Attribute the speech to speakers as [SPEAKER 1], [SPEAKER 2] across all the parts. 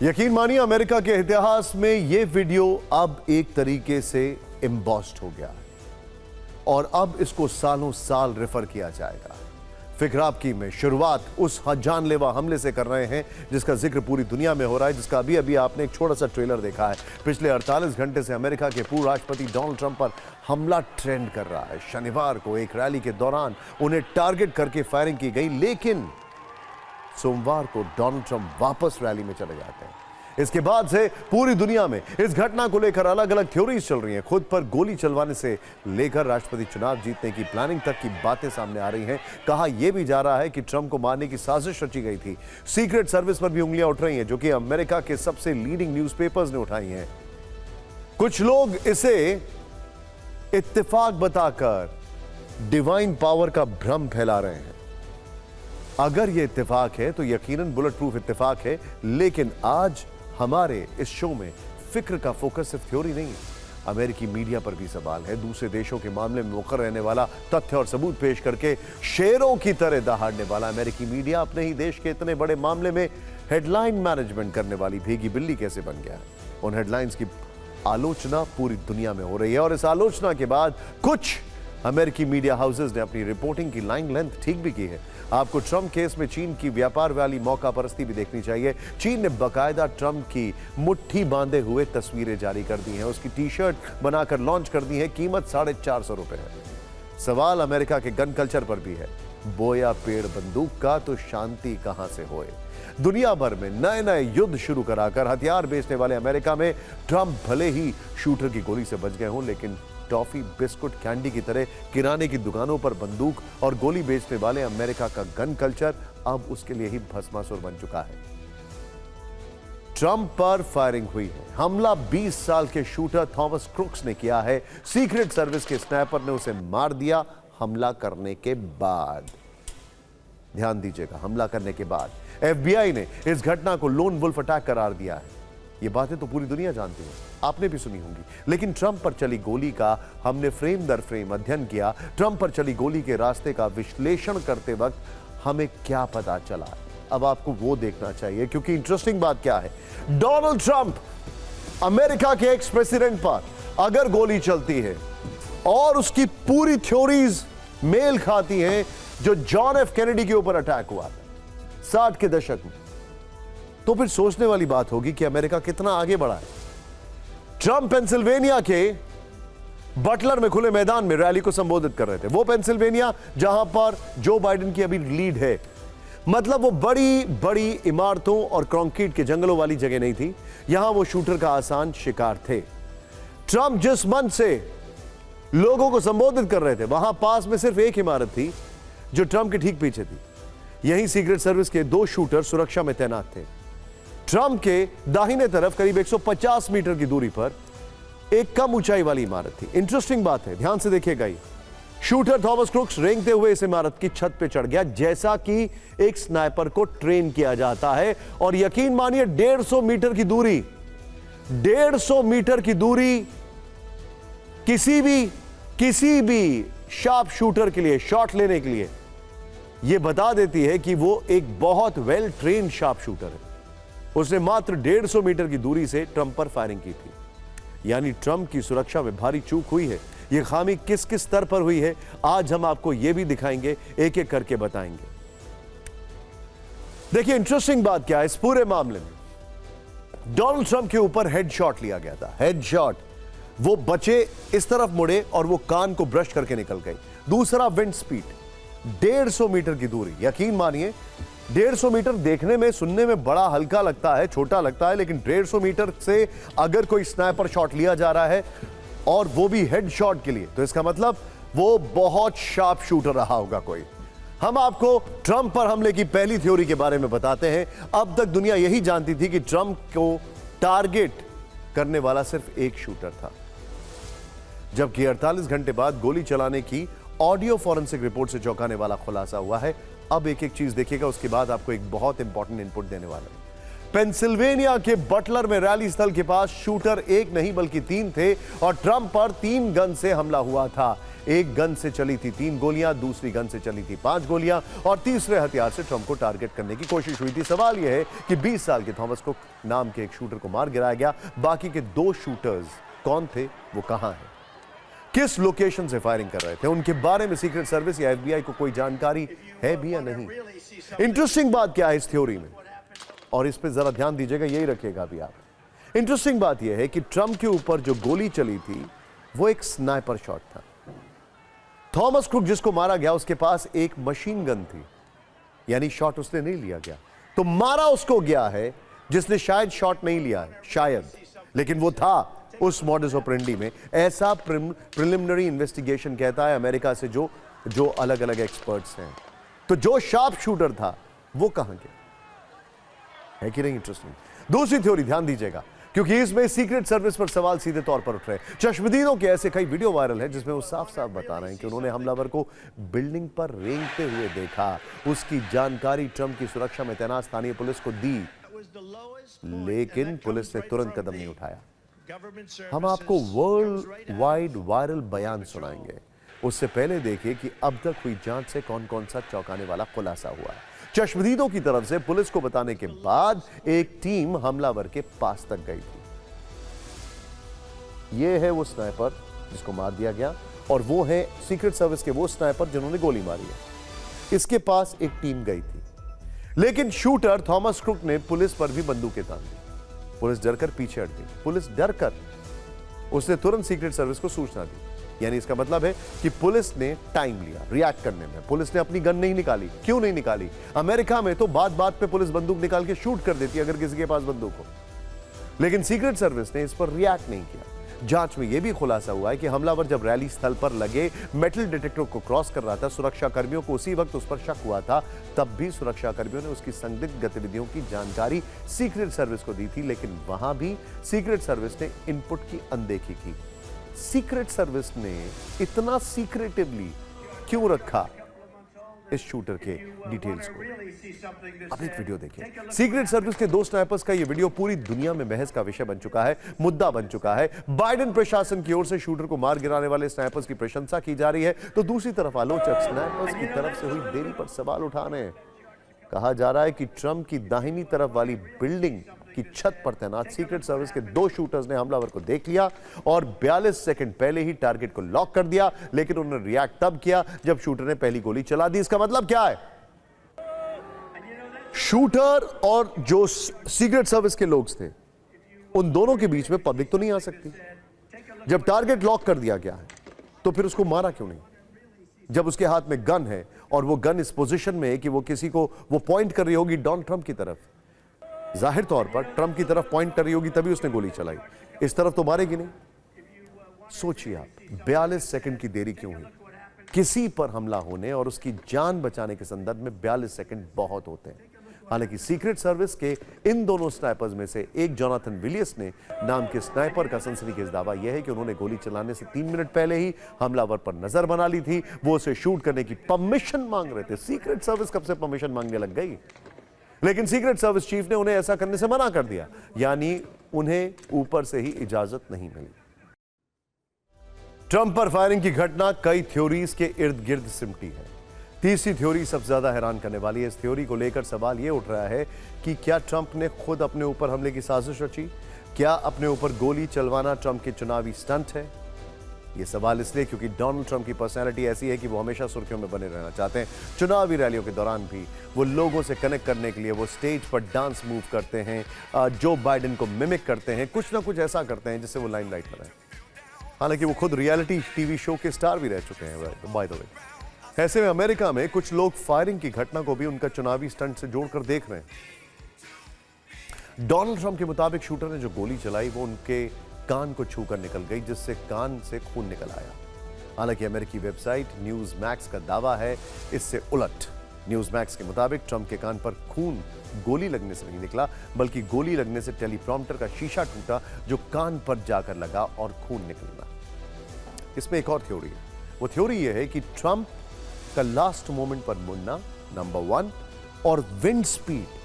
[SPEAKER 1] यकीन मानिए अमेरिका के इतिहास में यह वीडियो अब एक तरीके से एम्बॉस्ड हो गया और अब इसको सालों साल रेफर किया जाएगा। फिक्र आपकी में शुरुआत उस जानलेवा हमले से कर रहे हैं जिसका जिक्र पूरी दुनिया में हो रहा है, जिसका अभी अभी आपने एक छोटा सा ट्रेलर देखा है। पिछले 48 घंटे से अमेरिका के पूर्व राष्ट्रपति डोनाल्ड ट्रंप पर हमला ट्रेंड कर रहा है। शनिवार को एक रैली के दौरान उन्हें टारगेट करके फायरिंग की गई, लेकिन सोमवार को डोनाल्ड ट्रंप वापस रैली में चले जाते हैं। इसके बाद से पूरी दुनिया में इस घटना को लेकर अलग अलग थ्योरीज चल रही हैं। खुद पर गोली चलवाने से लेकर राष्ट्रपति चुनाव जीतने की प्लानिंग तक की बातें सामने आ रही हैं। कहा यह भी जा रहा है कि ट्रंप को मारने की साजिश रची गई थी। सीक्रेट सर्विस पर भी उंगलियां उठ रही हैं, जो कि अमेरिका के सबसे लीडिंग न्यूज़पेपर्स ने उठाई हैं। कुछ लोग इसे इत्तेफाक बताकर डिवाइन पावर का भ्रम फैला रहे हैं। अगर यह इत्तेफाक है तो यकीनन बुलेट प्रूफ इत्तेफाक है, लेकिन आज हमारे इस शो में फिक्र का फोकस सिर्फ थ्योरी नहीं है, अमेरिकी मीडिया पर भी सवाल है। दूसरे देशों के मामले में मुखर रहने वाला, तथ्य और सबूत पेश करके शेरों की तरह दहाड़ने वाला अमेरिकी मीडिया अपने ही देश के इतने बड़े मामले में हेडलाइन मैनेजमेंट करने वाली भीगी बिल्ली कैसे बन गया है। उन हेडलाइंस की आलोचना पूरी दुनिया में हो रही है और इस आलोचना के बाद कुछ अमेरिकी मीडिया हाउसेस ने अपनी रिपोर्टिंग की लाइन लेंथ ठीक भी की है। आपको ट्रंप केस में चीन की व्यापार वाली मौका परस्ती भी देखनी चाहिए। चीन ने बाकायदा ट्रंप की मुट्ठी बांधे हुए तस्वीरें जारी कर दी हैं, उसकी टी शर्ट बनाकर लॉन्च कर दी है। कीमत ₹450 है। सवाल अमेरिका के गन कल्चर पर भी है। बोया पेड़ बंदूक का तो शांति कहां से होए। दुनिया भर में नए नए युद्ध शुरू कराकर हथियार बेचने वाले अमेरिका में ट्रंप भले ही शूटर की गोली से बच गए हों, लेकिन टॉफी, बिस्कुट, कैंडी की तरह किराने की दुकानों पर बंदूक और गोली बेचने वाले अमेरिका का गन कल्चर अब उसके लिए ही भस्मासुर बन चुका है। ट्रंप पर फायरिंग हुई है। हमला 20 साल के शूटर थॉमस क्रुक्स ने किया है। सीक्रेट सर्विस के स्नाइपर ने उसे मार दिया हमला करने के बाद। ध्यान दीजिएगा, हमला करने के बाद FBI ने इस घटना को लोन वुल्फ अटैक करार दिया है। ये बातें तो पूरी दुनिया जानती है, आपने भी सुनी होंगी, लेकिन ट्रंप पर चली गोली का हमने फ्रेम दर फ्रेम अध्ययन किया। ट्रंप पर चली गोली के रास्ते का विश्लेषण करते वक्त हमें क्या पता चला, अब आपको वो देखना चाहिए, क्योंकि इंटरेस्टिंग बात क्या है, डोनाल्ड ट्रंप अमेरिका के एक्स प्रेसिडेंट पर अगर गोली चलती है और उसकी पूरी थ्योरीज मेल खाती हैं जो जॉन एफ कैनेडी के ऊपर अटैक हुआ था 60 के दशक में, तो फिर सोचने वाली बात होगी कि अमेरिका कितना आगे बढ़ा है। ट्रंप पेंसिल्वेनिया के बटलर में खुले मैदान में रैली को संबोधित कर रहे थे। वो पेंसिल्वेनिया जहां पर जो बाइडेन की अभी लीड है, मतलब वो बड़ी बड़ी इमारतों और कंक्रीट के जंगलों वाली जगह नहीं थी, यहां वो शूटर का आसान शिकार थे। ट्रंप जिस मंच से लोगों को संबोधित कर रहे थे, वहां पास में सिर्फ एक इमारत थी जो ट्रंप के ठीक पीछे थी। यहीं सीक्रेट सर्विस के 2 शूटर सुरक्षा में तैनात थे। ट्रंप के दाहिने तरफ करीब 150 मीटर की दूरी पर एक कम ऊंचाई वाली इमारत थी। इंटरेस्टिंग बात है, ध्यान से देखिएगा, शूटर थॉमस क्रुक्स रेंगते हुए इस इमारत की छत पे चढ़ गया, जैसा कि एक स्नाइपर को ट्रेन किया जाता है। और यकीन मानिए 150 मीटर की दूरी, 150 मीटर की दूरी किसी भी शार्प शूटर के लिए, शॉट लेने के लिए, यह बता देती है कि वो एक बहुत वेल ट्रेन शार्प शूटर है। उसने मात्र 150 मीटर की दूरी से ट्रंप पर फायरिंग की थी। यानी ट्रंप की सुरक्षा में भारी चूक हुई है। यह खामी किस किस स्तर पर हुई है, आज हम आपको यह भी दिखाएंगे, एक एक करके बताएंगे। देखिए इंटरेस्टिंग बात क्या है, इस पूरे मामले में डोनाल्ड ट्रंप के ऊपर हेडशॉट लिया गया था। हेडशॉट, वो बचे, इस तरफ मुड़े और वो कान को ब्रश करके निकल गई। दूसरा विंड स्पीड, 150 मीटर की दूरी। यकीन मानिए 150 मीटर देखने में, सुनने में बड़ा हल्का लगता है, छोटा लगता है, लेकिन 150 मीटर से अगर कोई स्नाइपर शॉट लिया जा रहा है और वो भी हेड शॉट के लिए, तो इसका मतलब वो बहुत शार्प शूटर रहा होगा कोई। हम आपको ट्रंप पर हमले की पहली थ्योरी के बारे में बताते हैं। अब तक दुनिया यही जानती थी कि ट्रंप को टारगेट करने वाला सिर्फ एक शूटर था, जबकि 48 घंटे बाद गोली चलाने की ऑडियो फॉरेंसिक रिपोर्ट से चौंकाने वाला खुलासा हुआ है। अब एक एक चीज देखिएगा, उसके बाद आपको एक बहुत इंपॉर्टेंट इनपुट देने वाला है। पेंसिल्वेनिया के बटलर में रैली स्थल के पास शूटर एक नहीं बल्कि 3 थे और ट्रंप पर 3 गन से हमला हुआ था। एक गन से चली थी 3 गोलियां, दूसरी गन से चली थी 5 गोलियां और तीसरे हथियार से ट्रंप को टारगेट करने की कोशिश हुई थी। सवाल यह है कि 20 साल के थॉमस कुक नाम के एक शूटर को मार गिराया गया। बाकी के 2 शूटर्स कौन थे, वो कहां हैं, किस लोकेशन से फायरिंग कर रहे थे, उनके बारे में सीक्रेट सर्विस या एफबीआई को कोई जानकारी है भी या नहीं। इंटरेस्टिंग बात क्या है इस थ्योरी में, और इस पे जरा ध्यान दीजिएगा, यही रखिएगा अभी आप। इंटरेस्टिंग बात यह है कि ट्रंप के ऊपर जो गोली चली थी वो एक स्नाइपर शॉट था। थॉमस कुक जिसको मारा गया उसके पास एक मशीन गन थी, यानी शॉट उसने नहीं लिया गया, तो मारा उसको गया है जिसने शायद शॉट नहीं लिया है, शायद, लेकिन वो था उस मॉडस ऑपरेंडी में। ऐसा प्रिलिमिनरी इन्वेस्टिगेशन कहता है अमेरिका से जो अलग अलग एक्सपर्ट्स हैं। तो जो शार्प शूटर था वो कहां गया, है कि नहीं इंटरेस्टिंग। दूसरी थ्योरी ध्यान दीजिएगा, क्योंकि इसमें सीक्रेट सर्विस पर सवाल सीधे तौर पर उठ रहे हैं। चश्मदीदों के ऐसे कई वीडियो वायरल हैं जिसमें वो साफ साफ बता रहे हैं कि उन्होंने हमलावर को बिल्डिंग पर रेंगते हुए देखा। उसकी जानकारी ट्रंप की सुरक्षा में तैनात स्थानीय पुलिस को दी, लेकिन पुलिस ने तुरंत कदम नहीं उठाया। हम आपको वर्ल्ड वाइड वायरल बयान सुनाएंगे, उससे पहले देखिए कि अब तक हुई जांच से कौन कौन सा चौंकाने वाला खुलासा हुआ है। चश्मदीदों की तरफ से पुलिस को बताने के बाद एक टीम हमलावर के पास तक गई थी। यह है वो स्नाइपर जिसको मार दिया गया, और वो है सीक्रेट सर्विस के वो स्नाइपर जिन्होंने गोली मारी है। इसके पास एक टीम गई थी, लेकिन शूटर थॉमस कुक ने पुलिस पर भी बंदूकें तान दी। पुलिस डरकर पीछे हट गई। पुलिस डरकर, उसने तुरंत सीक्रेट सर्विस को सूचना दी। यानी इसका मतलब है कि पुलिस ने टाइम लिया रिएक्ट करने में। पुलिस ने अपनी गन नहीं निकाली। क्यों नहीं निकाली? अमेरिका में तो बात बात पे पुलिस बंदूक निकाल के शूट कर देती अगर किसी के पास बंदूक हो, लेकिन सीक्रेट सर्विस ने इस पर रिएक्ट नहीं किया। जांच में यह भी खुलासा हुआ है कि हमलावर जब रैली स्थल पर लगे मेटल डिटेक्टर को क्रॉस कर रहा था, सुरक्षा कर्मियों को उसी वक्त उस पर शक हुआ था। तब भी सुरक्षा कर्मियों ने उसकी संदिग्ध गतिविधियों की जानकारी सीक्रेट सर्विस को दी थी, लेकिन वहां भी सीक्रेट सर्विस ने इनपुट की अनदेखी की। सीक्रेट सर्विस ने इतना सीक्रेटिवली क्यों रखा इस शूटर के डिटेल्स को? अब एक वीडियो देखिए। सीक्रेट सर्विस के 2 स्नाइपर्स का यह वीडियो पूरी दुनिया में बहस का विषय बन चुका है, मुद्दा बन चुका है। बाइडेन प्रशासन की ओर से शूटर को मार गिराने वाले स्नाइपर्स की प्रशंसा की जा रही है, तो दूसरी तरफ आलोचक स्नाइपर्स की तरफ से हुई देरी पर सवाल उठा रहे हैं। कहा जा रहा है कि ट्रंप की दाहिनी तरफ वाली बिल्डिंग की छत पर तैनात सीक्रेट सर्विस के 2 शूटर्स ने हमलावर को देख लिया और 42 सेकंड पहले ही टारगेट को लॉक कर दिया, लेकिन उन्होंने रिएक्ट तब किया जब शूटर ने पहली गोली चला दी। इसका मतलब क्या है? शूटर और जो सीक्रेट सर्विस के लोग थे, उन दोनों के बीच में पब्लिक तो नहीं आ सकती। जब टारगेट लॉक कर दिया गया है तो फिर उसको मारा क्यों नहीं? जब उसके हाथ में गन है और वो गन इस पोजीशन में है कि वो किसी को वो पॉइंट कर रही होगी डोनाल्ड ट्रंप की तरफ, जाहिर तौर पर ट्रंप की तरफ पॉइंट कर रही होगी, तभी उसने गोली चलाई। इस तरफ तो मारेगी नहीं। सोचिए आप, 42 सेकंड की देरी क्यों हुई? किसी पर हमला होने और उसकी जान बचाने के संदर्भ में 42 सेकंड बहुत होते हैं। हालांकि सीक्रेट सर्विस के इन दोनों स्नाइपर्स में से एक जोनाथन विलियस ने नाम के स्नाइपर का सनसनीखेज दावा यह है कि उन्होंने गोली चलाने से 3 मिनट पहले ही हमलावर पर नजर बना ली थी। वो उसे शूट करने की परमिशन मांग रहे थे। सीक्रेट सर्विस कब से परमिशन मांगने लग गई? लेकिन सीक्रेट सर्विस चीफ ने उन्हें ऐसा करने से मना कर दिया, यानी उन्हें ऊपर से ही इजाजत नहीं मिली। ट्रंप पर फायरिंग की घटना कई थ्योरीज के इर्द गिर्द सिमटी है। तीसरी थ्योरी सबसे ज्यादा हैरान करने वाली है। इस थ्योरी को लेकर सवाल यह उठ रहा है कि क्या ट्रंप ने खुद अपने ऊपर हमले की साजिश रची? क्या अपने ऊपर गोली चलवाना ट्रंप के चुनावी स्टंट है? यह सवाल इसलिए क्योंकि डोनाल्ड ट्रंप की पर्सनैलिटी ऐसी है कि वो हमेशा सुर्खियों में बने रहना चाहते हैं। चुनावी रैलियों के दौरान भी वो लोगों से कनेक्ट करने के लिए वो स्टेज पर डांस मूव करते हैं, जो बाइडेन को मिमिक करते हैं, कुछ ना कुछ ऐसा करते हैं जिससे वो लाइमलाइट में रहे। हालांकि वो खुद रियलिटी टीवी शो के स्टार भी रह चुके हैं बाय द वे। ऐसे में अमेरिका में कुछ लोग फायरिंग की घटना को भी उनका चुनावी स्टंट से जोड़कर देख रहे हैं। डोनाल्ड ट्रंप के मुताबिक शूटर ने जो गोली चलाई वो उनके कान को छूकर निकल गई, जिससे कान से खून निकल आया। हालांकि अमेरिकी वेबसाइट न्यूज मैक्स का दावा है इससे उलट। न्यूज मैक्स के मुताबिक ट्रंप के कान पर खून गोली लगने से नहीं निकला, बल्कि गोली लगने से टेलीप्रॉम्प्टर का शीशा टूटा जो कान पर जाकर लगा और खून निकलना। इसमें एक और थ्योरी है। वो थ्योरी यह है कि ट्रंप का लास्ट मोमेंट पर मुड़ना नंबर 1 और विंड स्पीड,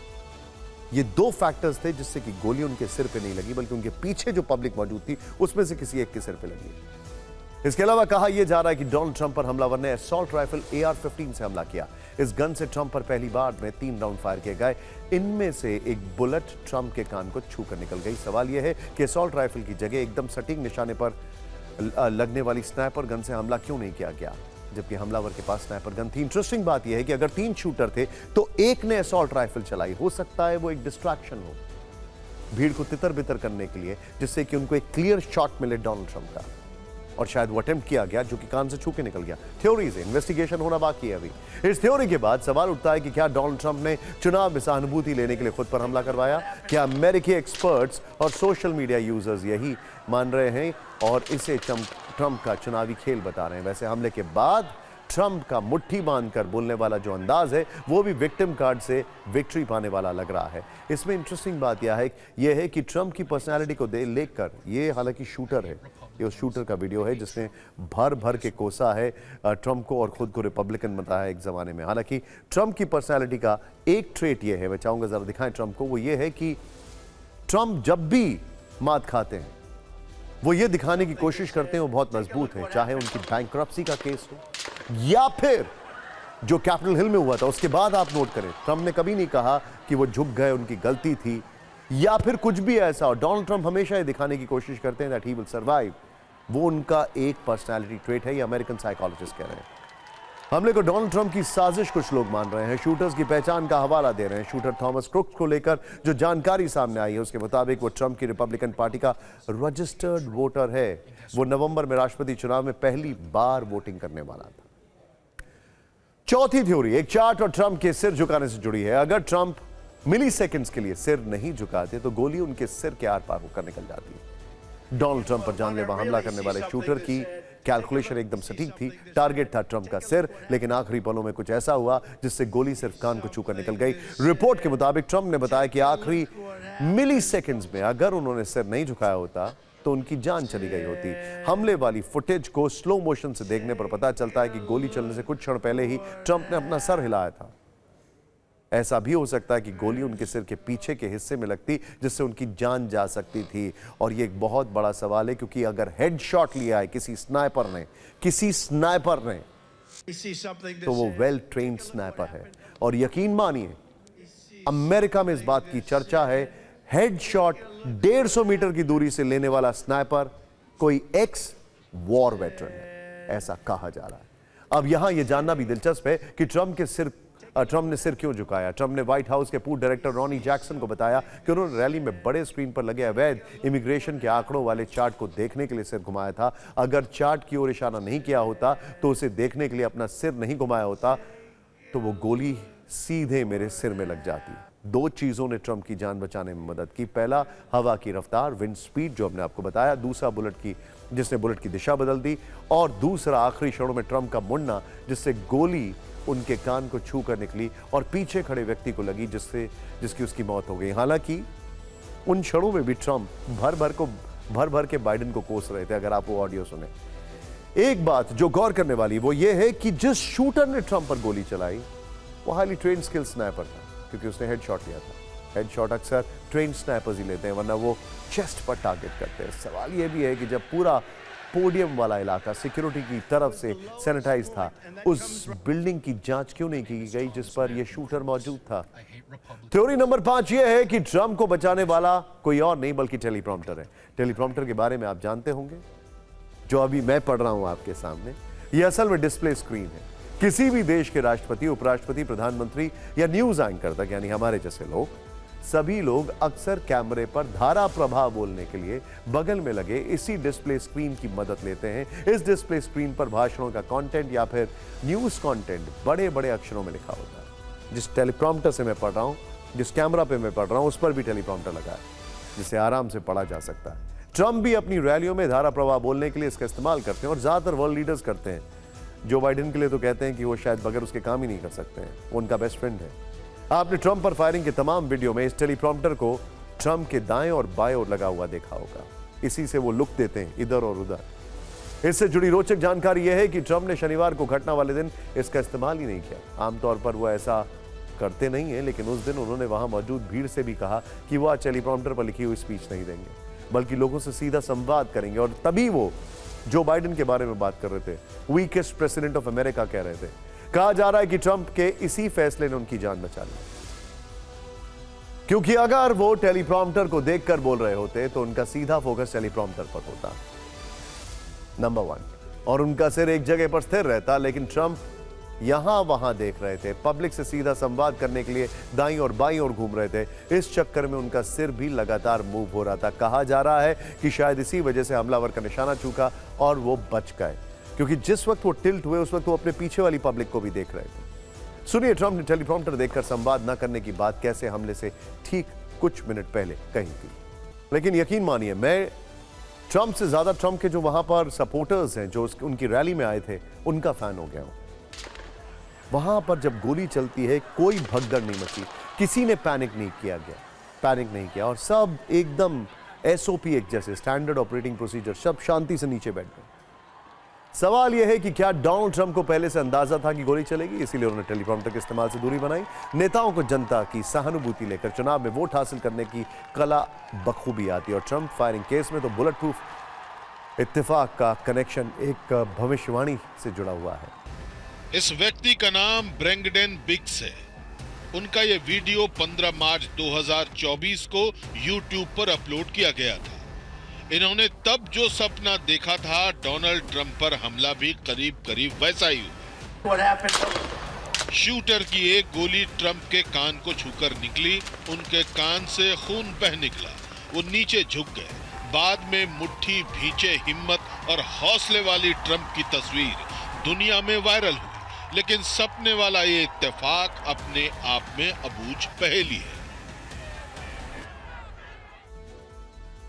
[SPEAKER 1] ये 2 फैक्टर्स थे जिससे कि गोली उनके सिर पे नहीं लगी, बल्कि उनके पीछे जो पब्लिक मौजूद थी उसमें से किसी एक के सिर पे लगी। इसके अलावा कहा यह जा रहा है कि डोनाल्ड ट्रंप पर हमलावर ने असॉल्ट राइफल AR-15 से हमला किया। इस गन से ट्रंप पर पहली बार में 3 राउंड फायर किए गए। इनमें से एक बुलेट ट्रंप के कान को छूकर निकल गई। सवाल यह है कि असॉल्ट राइफल की जगह एकदम सटीक निशाने पर लगने वाली स्नाइपर गन से हमला क्यों नहीं किया गया, जबकि हमलावर के पास स्नाइपर गन थी। इंटरेस्टिंग बात यह है कि अगर 3 शूटर थे तो एक ने असॉल्ट राइफल चलाई। हो सकता है वो एक डिस्ट्रैक्शन हो, भीड़ को तितर बितर करने के लिए, जिससे कि उनको एक क्लियर शॉट मिले डोनाल्ड ट्रंप का, और शायद वो अटेम्प्ट किया गया जो कि कान से छू के निकल गया। थ्योरी से इन्वेस्टिगेशन होना बाकी है अभी। इस थ्योरी के बाद सवाल उठता है कि क्या डोनाल्ड ट्रंप ने चुनाव में सहानुभूति लेने के लिए खुद पर हमला करवाया? क्या अमेरिकी एक्सपर्ट्स और सोशल मीडिया यूजर्स यही मान रहे हैं और इसे ट्रंप का चुनावी खेल बता रहे हैं? वैसे हमले के बाद ट्रंप का मुट्ठी बांधकर बोलने वाला जो अंदाज है वो भी विक्टिम कार्ड से विक्ट्री पाने वाला लग रहा है। इसमें इंटरेस्टिंग बात यह है कि ट्रंप की पर्सनालिटी को लेकर, ये हालांकि शूटर है, ये उस शूटर का वीडियो है जिसने भर भर के कोसा है ट्रंप को और खुद को रिपब्लिकन बताया है एक जमाने में। हालांकि ट्रंप की पर्सनालिटी का एक ट्रेट ये है, मैं चाहूंगा जरा दिखाएं ट्रंप को, वो ये है कि ट्रंप जब भी मात खाते हैं वो ये दिखाने की कोशिश करते हैं वो बहुत मजबूत है, चाहे उनकी बैंक्रप्सी का केस हो या फिर जो कैपिटल हिल में हुआ था उसके बाद। आप नोट करें, ट्रंप ने कभी नहीं कहा कि वो झुक गए, उनकी गलती थी या फिर कुछ भी ऐसा। और डोनाल्ड ट्रंप हमेशा ये दिखाने की कोशिश करते हैं दैट ही विल सर्वाइव। वो उनका एक पर्सनालिटी ट्रेट है, ये अमेरिकन साइकोलॉजिस्ट कह रहे हैं। हमले को डोनाल्ड ट्रंप की साजिश कुछ लोग मान रहे हैं। शूटर्स की पहचान का हवाला दे रहे हैं। शूटर थॉमस क्रुक्स को लेकर जो जानकारी सामने आई है उसके मुताबिक वो ट्रंप की रिपब्लिकन पार्टी का रजिस्टर्ड वोटर है। वो नवंबर में राष्ट्रपति चुनाव में पहली बार वोटिंग करने वाला था। चौथी थ्योरी एक चार्ट और ट्रंप के सिर झुकाने से जुड़ी है। अगर ट्रंप मिली सेकेंड्स के लिए सिर नहीं झुकाते तो गोली उनके सिर के आर पार होकर निकल जाती है। डोनाल्ड ट्रंप पर जानलेवा हमला करने वाले शूटर की कैलकुलेशन एकदम सटीक थी। टारगेट था ट्रंप का सिर, लेकिन आखिरी पलों में कुछ ऐसा हुआ जिससे गोली सिर्फ कान को छूकर निकल गई। रिपोर्ट के मुताबिक ट्रंप ने बताया कि आखिरी मिली सेकेंड्स में अगर उन्होंने सिर नहीं झुकाया होता तो उनकी जान चली गई होती। हमले वाली फुटेज को स्लो मोशन से देखने पर पता चलता है कि गोली चलने से कुछ क्षण पहले ही ट्रंप ने अपना सर हिलाया था। ऐसा भी हो सकता है कि गोली उनके सिर के पीछे के हिस्से में लगती जिससे उनकी जान जा सकती थी। और ये एक बहुत बड़ा सवाल है क्योंकि अगर हेडशॉट लिया है किसी स्नाइपर ने तो वो वेल ट्रेन्ड स्नाइपर है। और यकीन मानिए अमेरिका में इस बात की चर्चा है, हेडशॉट 150 मीटर की दूरी से लेने वाला स्नाइपर कोई एक्स वॉर वेटरन है, ऐसा कहा जा रहा है। अब यहां यह जानना भी दिलचस्प है कि ट्रंप ने सिर क्यों झुकाया। ट्रंप ने व्हाइट हाउस के पूर्व डायरेक्टर रॉनी जैक्सन को बताया कि उन्होंने रैली में बड़े स्क्रीन पर लगे अवैध इमिग्रेशन के आंकड़ों वाले चार्ट को देखने के लिए सिर घुमाया था। अगर चार्ट की ओर इशारा नहीं किया होता तो उसे देखने के लिए अपना सिर नहीं घुमाया होता तो वो गोली सीधे मेरे सिर में लग जाती। 2 चीजों ने ट्रंप की जान बचाने में मदद की। पहला, हवा की रफ्तार, विंड स्पीड, जो हमने आपको बताया। दूसरा, जिसने बुलेट की दिशा बदल दी। और दूसरा, आखिरी क्षणों में ट्रंप का मुड़ना जिससे गोली उनके कान को छू कर निकली और पीछे खड़े व्यक्ति को लगी जिसकी उसकी मौत हो गई। हालांकि उन क्षणों में भी ट्रंप भर भर के बाइडेन को कोस रहे थे। अगर आप वो ऑडियो सुने, एक बात जो गौर करने वाली वो ये है कि जिस शूटर ने ट्रंप पर गोली चलाई वो हाईली ट्रेन्ड स्किल स्नाइपर था, क्योंकि उसने हेडशॉट लिया था। हेडशॉट अक्सर ट्रेन्ड स्नाइपर्स ही लेते हैं, वरना वो चेस्ट पर टारगेट करते हैं। सवाल यह भी है कि जब पूरा पोडियम वाला इलाका सिक्योरिटी की तरफ से सैनिटाइज था, उस बिल्डिंग की जांच क्यों नहीं की गई जिस पर यह शूटर मौजूद था। थ्योरी नंबर 5 यह है कि ट्रंप को बचाने वाला कोई और नहीं बल्कि टेलीप्रॉम्प्टर है। टेलीप्रॉम्प्टर के बारे में आप जानते होंगे, जो अभी मैं पढ़ रहा हूं आपके सामने, यह असल में डिस्प्ले स्क्रीन है। किसी भी देश के राष्ट्रपति, उपराष्ट्रपति, प्रधानमंत्री या न्यूज एंकर तक, यानी हमारे जैसे लोग, सभी लोग अक्सर कैमरे पर धारा प्रवाह बोलने के लिए बगल में लगे इसी डिस्प्ले स्क्रीन की मदद लेते हैं। इस डिस्प्ले स्क्रीन पर भाषणों का कंटेंट या फिर न्यूज कंटेंट बड़े बड़े अक्षरों में लिखा होता है। जिस टेलीप्रॉम्प्टर से मैं पढ़ रहा हूं, जिस कैमरा पे मैं पढ़ रहा हूं, उस पर भी टेलीप्रॉम्प्टर लगा है जिसे आराम से पढ़ा जा सकता है। ट्रंप भी अपनी रैलियों में धारा प्रवाह बोलने के लिए इसका इस्तेमाल करते हैं और ज्यादातर वर्ल्ड लीडर्स करते हैं। जो बाइडेन के लिए तो कहते हैं कि वो शायद बगैर उसके काम ही नहीं कर सकते हैं, वो उनका बेस्ट फ्रेंड है। आपने ट्रंप पर फायरिंग के तमाम वीडियो में इस टेलीप्रॉम्प्टर को ट्रंप के दाएं और बाएं ओर लगा हुआ देखा होगा। इसी से वो लुक देते हैं इधर और उधर। इससे जुड़ी रोचक जानकारी यह है कि ट्रंप ने शनिवार को घटना वाले दिन इसका इस्तेमाल ही नहीं किया। आमतौर पर वो ऐसा करते नहीं है, लेकिन उस दिन उन्होंने वहां मौजूद भीड़ से भी कहा कि वो आज टेलीप्रॉम्प्टर पर लिखी हुई स्पीच नहीं देंगे, बल्कि लोगों से सीधा संवाद करेंगे। और तभी वो जो बाइडेन के बारे में बात कर रहे थे, वीकेस्ट प्रेसिडेंट ऑफ अमेरिका कह रहे थे। कहा जा रहा है कि ट्रंप के इसी फैसले ने उनकी जान बचा ली, क्योंकि अगर वो टेलीप्रॉम्प्टर को देखकर बोल रहे होते तो उनका सीधा फोकस टेलीप्रॉम्प्टर पर होता, नंबर 1, और उनका सिर एक जगह पर स्थिर रहता। लेकिन ट्रंप यहां वहां देख रहे थे, पब्लिक से सीधा संवाद करने के लिए दाईं और बाईं ओर घूम रहे थे। इस चक्कर में उनका सिर भी लगातार मूव हो रहा था। कहा जा रहा है कि शायद इसी वजह से हमलावर का निशाना चूका और वो बच गए, क्योंकि जिस वक्त वो टिल्ट हुए उस वक्त वो अपने पीछे वाली पब्लिक को भी देख रहे थे। सुनिए ट्रंप ने टेलीप्रॉम्प्टर देखकर संवाद न करने की बात कैसे हमले से ठीक कुछ मिनट पहले कही थी। लेकिन यकीन मानिए, मैं ट्रंप से ज्यादा ट्रंप के जो वहां पर सपोर्टर्स हैं, जो उनकी रैली में आए थे, उनका फैन हो गया हूं। वहां पर जब गोली चलती है कोई भगदड़ नहीं मची, किसी ने पैनिक नहीं किया और सब एकदम एसओपी एक जैसे, स्टैंडर्ड ऑपरेटिंग प्रोसीजर, सब शांति से नीचे बैठ गए। सवाल यह है कि क्या डोनाल्ड ट्रंप को पहले से अंदाजा था कि गोली चलेगी, इसीलिए उन्होंने टेलीप्रॉम्प्टर के इस्तेमाल से दूरी बनाई। नेताओं को जनता की सहानुभूति लेकर चुनाव में वोट हासिल करने की कला बखूबी आती है, और ट्रंप फायरिंग केस में तो बुलेट प्रूफ इत्तेफाक का कनेक्शन एक भविष्यवाणी से जुड़ा हुआ है।
[SPEAKER 2] इस व्यक्ति का नाम ब्रेंगडन बिग्स है। उनका यह वीडियो 15 मार्च 2024 को YouTube पर अपलोड किया गया था। इन्होंने तब जो सपना देखा था, डोनाल्ड ट्रंप पर हमला भी करीब करीब वैसा ही हुआ। शूटर की एक गोली ट्रंप के कान को छूकर निकली, उनके कान से खून बह निकला, वो नीचे झुक गए। बाद में मुट्ठी भींचे हिम्मत और हौसले वाली ट्रंप की तस्वीर दुनिया में वायरल हुई। लेकिन सपने वाला ये इत्तेफाक अपने आप में अबूझ पहेली है।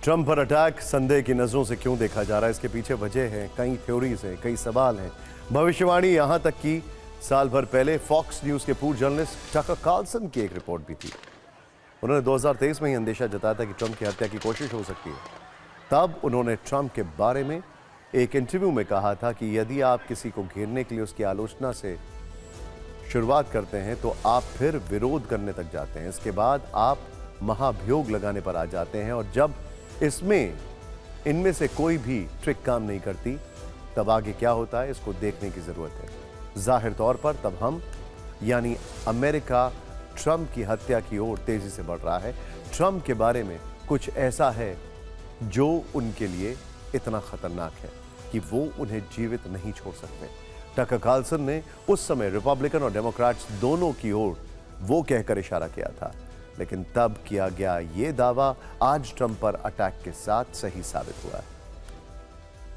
[SPEAKER 1] ट्रंप पर अटैक संदेह की नजरों से क्यों देखा जा रहा है, इसके पीछे वजह है, कई थ्योरीज हैं, कई सवाल हैं, भविष्यवाणी, यहां तक कि साल भर पहले फॉक्स न्यूज के पूर्व जर्नलिस्ट टकर कार्लसन की एक रिपोर्ट भी थी। उन्होंने 2023 में ही अंदेशा जताया था कि ट्रंप की हत्या की कोशिश हो सकती है। तब उन्होंने ट्रंप के बारे में एक इंटरव्यू में कहा था कि यदि आप किसी को घेरने के लिए उसकी आलोचना से शुरुआत करते हैं तो आप फिर विरोध करने तक जाते हैं, इसके बाद आप महाभियोग लगाने पर आ जाते हैं, और जब इनमें से कोई भी ट्रिक काम नहीं करती तब आगे क्या होता है, इसको देखने की जरूरत है। जाहिर तौर पर तब हम यानी अमेरिका ट्रंप की हत्या की ओर तेजी से बढ़ रहा है। ट्रंप के बारे में कुछ ऐसा है जो उनके लिए इतना खतरनाक है कि वो उन्हें जीवित नहीं छोड़ सकते। टकर कार्लसन ने उस समय रिपब्लिकन और डेमोक्रेट्स दोनों की ओर वो कहकर इशारा किया था, लेकिन तब किया गया ये दावा आज ट्रंप पर अटैक के साथ सही साबित हुआ है।